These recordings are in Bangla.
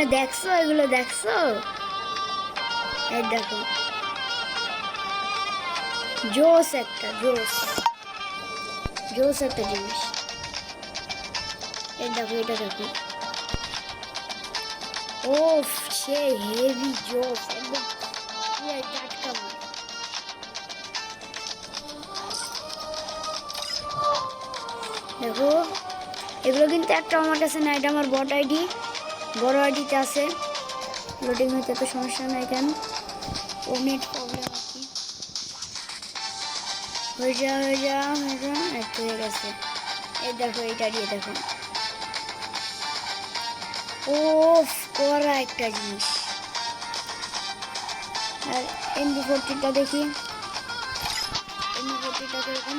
তোমরা দেখছো এগুলো দেখছো? এই দেখো জোস একটা জোস একটা জিনিস। এই দেখো এটা দেখো, ও সে হেভি জোস একদম পুরো টাটকা মাল। দেখো এগুলো কিন্তু একটা আমার কাছে না, এটা আমার বট আইডি, বড় আইডিতে আছে। লোডিং হইতে তো সমস্যা নাই কেন, ও নেট প্রবলেম আর কি। হয়ে যা একটু হয়ে গেছে। এই দেখো এটা দিয়ে দেখো, ও করা একটা জিনিস। আর MP40টা দেখি, MP40টা কিরকম,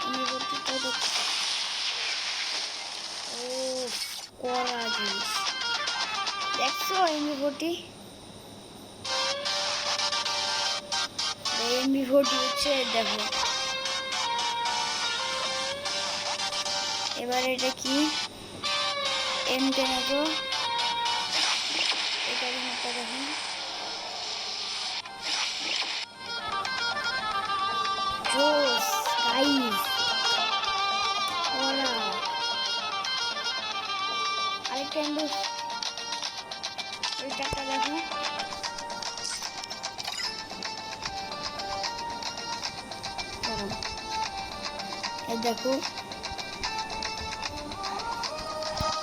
MP40টা দেখি, ও করা জিনিস দেখছো MP40? MP40 হচ্ছে দেখো। এবার এটা কি M10 তো এটা মতো দেখুন, জোস গাইস ওরা। আরেকটা ওইটা দেখো, এই দেখো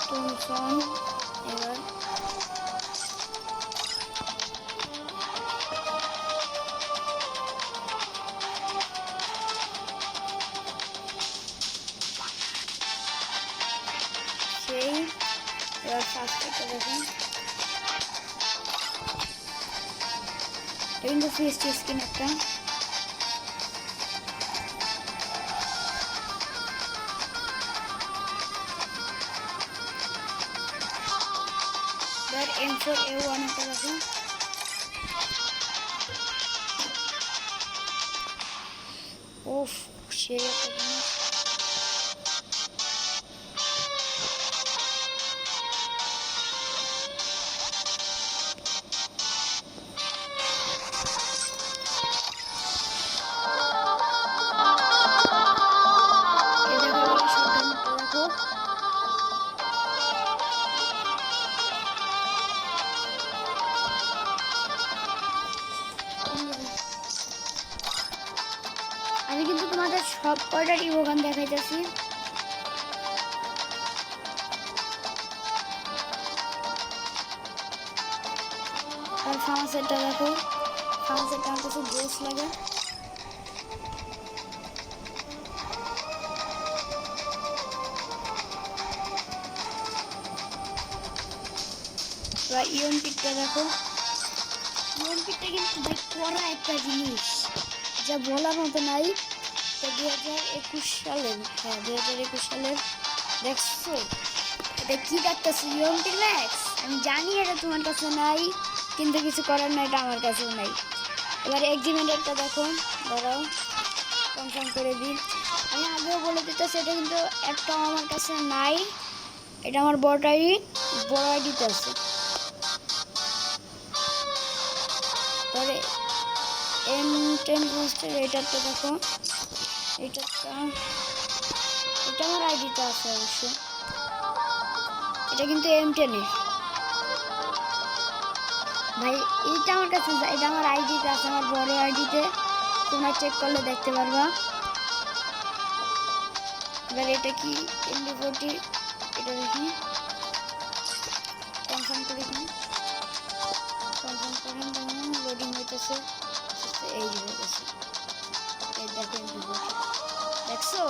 টমসন। এবার সেই এবার ফার্স্টটা দেখুন, কিন্তু ফিস্ট স্কিন একটা। এবার M4A1 একটা দেখুন, ওফ সেই একটা জিনিস। আমি কিন্তু তোমাদের সব কয়টা রিভোগান দেখাইতেছি। আর ফার্মাসেটটা দেখো, ফার্মাসেটটা আমার কাছে জোস লাগে। এবার ইউএমপিটা দেখো, ইউএমপিটা কিন্তু ভাই করা একটা জিনিস যা বলার মতো নাই। 2021 সালের, হ্যাঁ 2021 সালের। দেখছো এটা কি দেখতেছো? UMP max. আমি জানি এটা তোমার কাছে নাই, কিন্তু কিছু করার নাই, এটা আমার কাছেও নাই। এবার এক্সিমেন্টারটা দেখো, দাঁড়াও কনফার্ম করে দিই। আমি আগেও বলে দিতেছি এটা কিন্তু একটা আমার কাছে নাই, এটা আমার বড় আইডিতে আছে। পরে M10 বুস্টার এটারটা দেখো, এটা আমার আইডিতে আছে অবশ্য। এটা কিন্তু M10 এর ভাই, এইটা আমার কাছে, এটা আমার আইডিতে আছে, আমার বড় আইডিতে, তোমরা চেক করলে দেখতে পারবা। এবার এটা কি MP40, এটা দেখি কনফার্ম করে দিন, কনফার্ম করেন। লোডিং হইতেছে, এই হয়ে গেছে। এই দেখো MP40 দেখছো,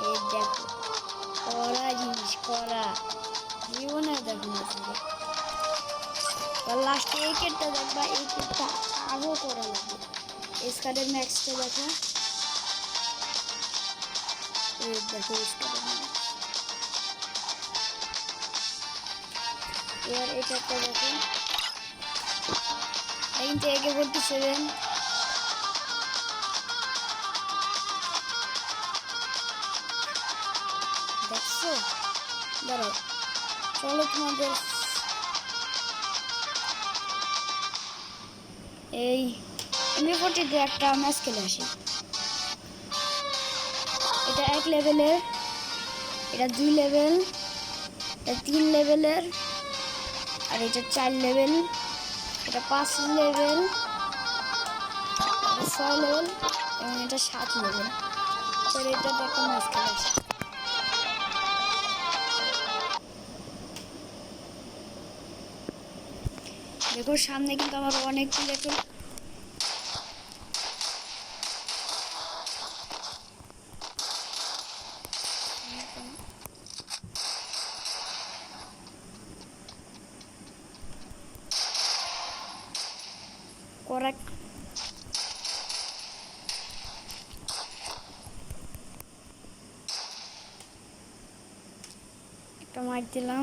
এই দেখো করা জিনিস, করা জীবনে দেখো না। লাস্টে এই কেটটা দেখবা, এই কেটটা আরও করা লাগবে। স্কারের ম্যাক্সটা দেখো, এই দেখো স্কারের ম্যাক্স। এবার এই কেটটা দেখো, কিন্তু AK-47 দেখছো। দাঁড়াও চলো তোমাদের এই এমবি40 দিয়ে একটা ম্যাচ খেলে আসি। এটা 1 লেভেলের, এটা 2 লেভেল, এটা 3 লেভেলের, আর এটা 4 লেভেল, এটা 5 লেভেল, এটা 6 লেভেল এবং এটা 7 লেভেল। চলো এটা একটা ম্যাচ খেলে আসি। দেখো সামনে কিন্তু আমার অনেক প্লেয়ার করা। একটা মার দিলাম।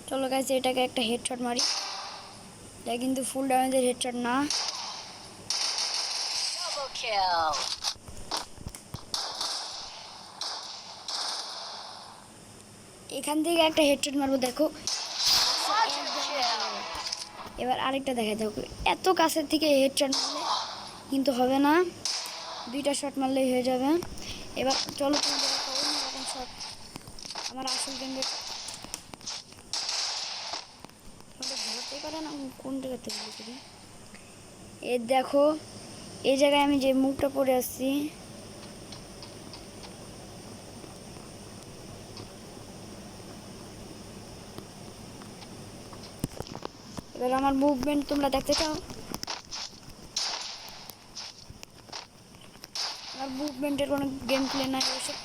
চলো গাইস এটাকে একটা হেডশট মারি। এটা কিন্তু ফুল ড্যামেজের হেডশট না। এখান থেকে একটা হেডশট মারবো দেখো। এবার আরেকটা দেখা যাক, এত কাছের থেকে হেডশট মারলে কিন্তু হবে না, 2টা শট মারলেই হয়ে যাবে। এবার চলো তোমাদের একটা অন্যরকম শট, আমার আসল গেমে ধরতে পারে না কোন জায়গা থেকে করি। এর দেখো এই জায়গায় আমি যে মুখটা পরে আসছি, এবার আমার মুভমেন্ট তোমরা দেখতে চাও? আমার মুভমেন্টের কোনো গেম প্লে নাই, ওসব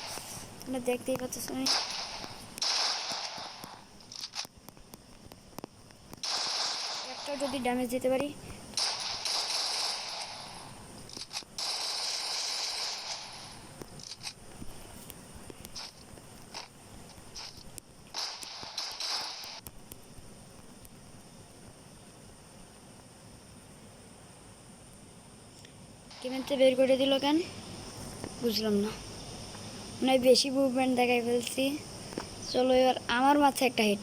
তোমরা দেখতেই পাচ্ছ। আমি একটা যদি ড্যামেজ দিতে পারি, গেমেতে বের করে দিল কেন বুঝলাম না, মানে বেশি মুভমেন্ট দেখাই ফেলছি। চলো এবার আমার মাথায় একটা হেড।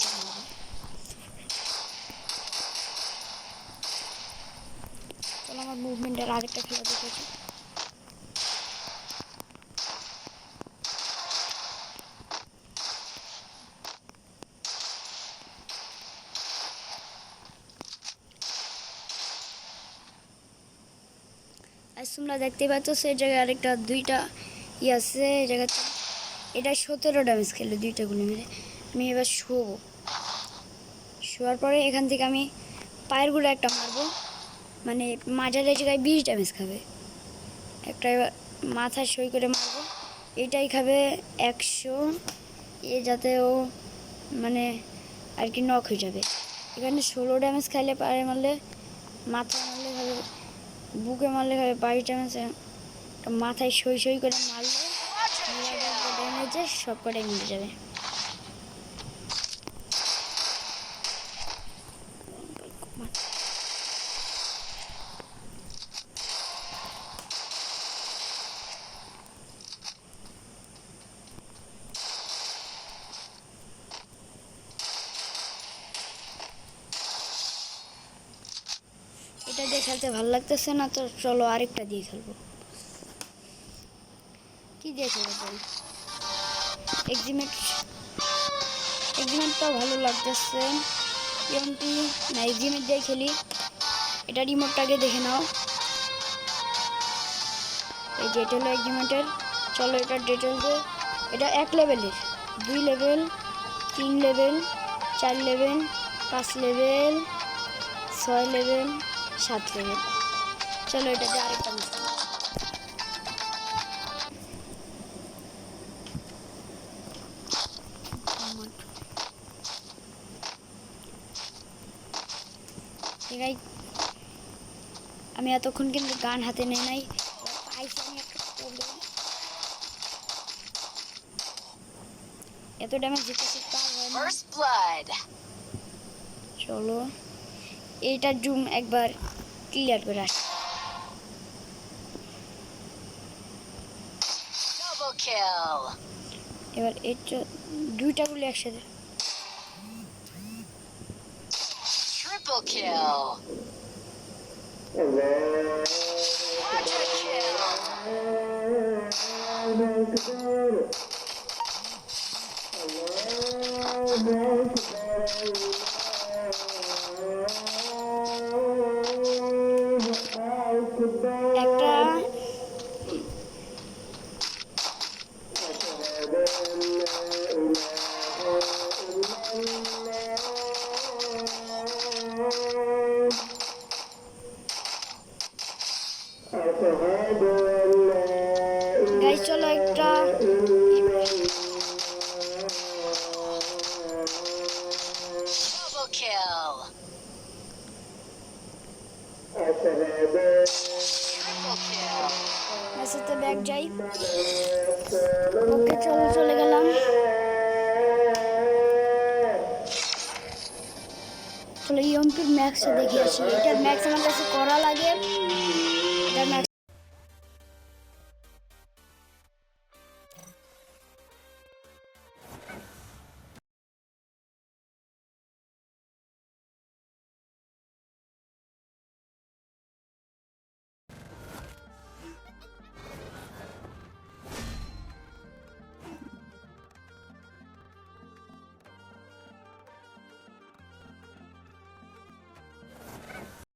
চলো আমার মুভমেন্টের আরেকটা খেলা দেখেছি। আজ তোমরা দেখতেই পাচ্ছ সেই জায়গায় আরেকটা 2টা আছে এই জায়গাতে। এটা 17 ড্যামেজ খেলে 2টা গুলি মেরে। আমি এবার শোয়ার পরে এখান থেকে আমি পায়ের গুলো একটা মারবো, মানে মাঝারি জায়গায় 20 ড্যামেজ খাবে একটা। এবার মাথায় সই করে মারবো, এটাই খাবে 100, এ যাতে ও মানে আর কি নক হয়ে যাবে। এখানে 16 ড্যামেজ খাইলে পায়ে মারলে, মাথায় মারলে হবে, বুকে মারলে হবে 22 ড্যামেজ। মাথায় সই সই করে মারলে ড্যামেজে সব কটাই মিটে যাবে। এটা দিয়ে খেলতে ভালো লাগতেছে না, তো চলো আরেকটা দিয়ে খেলবো। কি দিয়ে খেলবো? এক্সিমেটটাও ভালো লাগতেছে। এমপি না, এক্সিমেট দিয়ে খেলি। এটা রিমোটটাকে দেখে নাও, এই যে এটা হলো এক্সিমেটের। চলো এটা ডিটেল দিয়ে, এটা 1 লেভেলের, 2 level, 3 level, 4 level, 5 level, 6 level, 7 level. চলো এটা দিয়ে আরেকটা মিস। আমি এতক্ষণ কিন্তু গান হাতে নেই নাই, পাইছি আমি একটা প্রবলেম। এত ড্যামেজ দিতেছি তাও হয় না। চলো এইটা জুম একবার ক্লিয়ার করে আসি। এবার এর 2টা গুলি একসাথে Triple kill. Quadra kill. একটা গাইস চলো একটা Double kill. Triple kill. মেসেজে ব্যাগ যাই। ওকে চলো চলে গেলাম। চলো ইউএমপির ম্যাক্সে দেখে আসি। এটার ম্যাক্স আমার কাছে করা লাগে, এটার ম্যাক্স